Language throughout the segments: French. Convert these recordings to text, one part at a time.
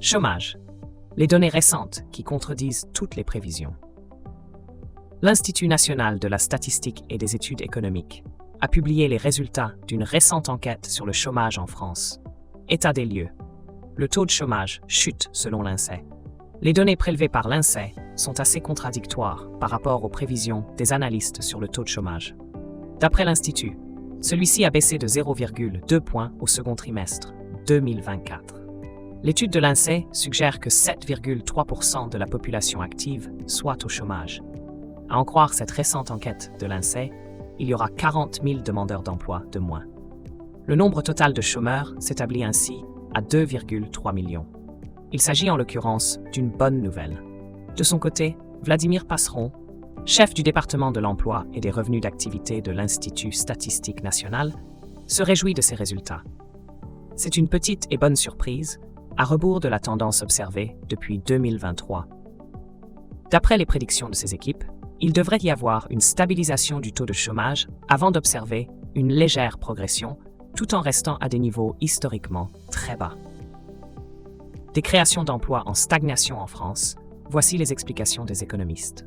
Chômage. Les données récentes qui contredisent toutes les prévisions. L'Institut national de la statistique et des études économiques a publié les résultats d'une récente enquête sur le chômage en France. État des lieux. Le taux de chômage chute selon l'INSEE. Les données prélevées par l'INSEE sont assez contradictoires par rapport aux prévisions des analystes sur le taux de chômage. D'après l'Institut, celui-ci a baissé de 0,2 points au second trimestre 2024. L'étude de l'INSEE suggère que 7,3% de la population active soit au chômage. À en croire cette récente enquête de l'INSEE, il y aura 40 000 demandeurs d'emploi de moins. Le nombre total de chômeurs s'établit ainsi à 2,3 millions. Il s'agit en l'occurrence d'une bonne nouvelle. De son côté, Vladimir Passeron, chef du département de l'emploi et des revenus d'activité de l'Institut statistique national, se réjouit de ces résultats. C'est une petite et bonne surprise, à rebours de la tendance observée depuis 2023. D'après les prédictions de ses équipes, il devrait y avoir une stabilisation du taux de chômage avant d'observer une légère progression, tout en restant à des niveaux historiquement très bas. Des créations d'emplois en stagnation en France, voici les explications des économistes.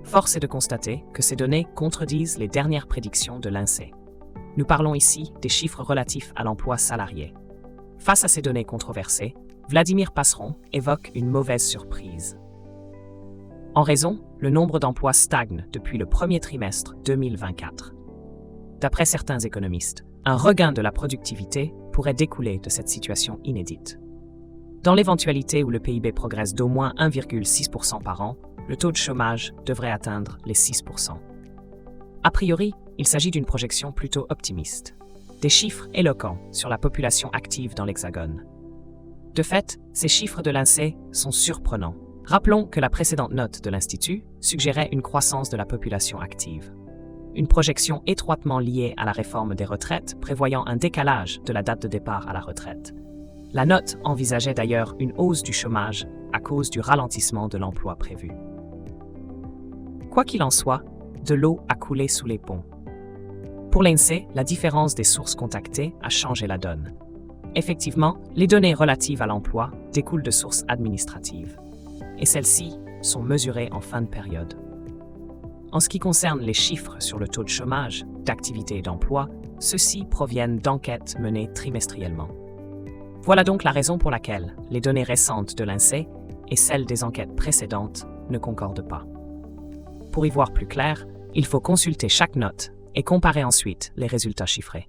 Force est de constater que ces données contredisent les dernières prédictions de l'INSEE. Nous parlons ici des chiffres relatifs à l'emploi salarié. Face à ces données controversées, Vladimir Passeron évoque une mauvaise surprise. En raison, le nombre d'emplois stagne depuis le premier trimestre 2024. D'après certains économistes, un regain de la productivité pourrait découler de cette situation inédite. Dans l'éventualité où le PIB progresse d'au moins 1,6% par an, le taux de chômage devrait atteindre les 6%. A priori, il s'agit d'une projection plutôt optimiste. Des chiffres éloquents sur la population active dans l'Hexagone. De fait, ces chiffres de l'INSEE sont surprenants. Rappelons que la précédente note de l'Institut suggérait une croissance de la population active. Une projection étroitement liée à la réforme des retraites prévoyant un décalage de la date de départ à la retraite. La note envisageait d'ailleurs une hausse du chômage à cause du ralentissement de l'emploi prévu. Quoi qu'il en soit, de l'eau a coulé sous les ponts. Pour l'INSEE, la différence des sources contactées a changé la donne. Effectivement, les données relatives à l'emploi découlent de sources administratives. Et celles-ci sont mesurées en fin de période. En ce qui concerne les chiffres sur le taux de chômage, d'activité et d'emploi, ceux-ci proviennent d'enquêtes menées trimestriellement. Voilà donc la raison pour laquelle les données récentes de l'INSEE et celles des enquêtes précédentes ne concordent pas. Pour y voir plus clair, il faut consulter chaque note et comparer ensuite les résultats chiffrés.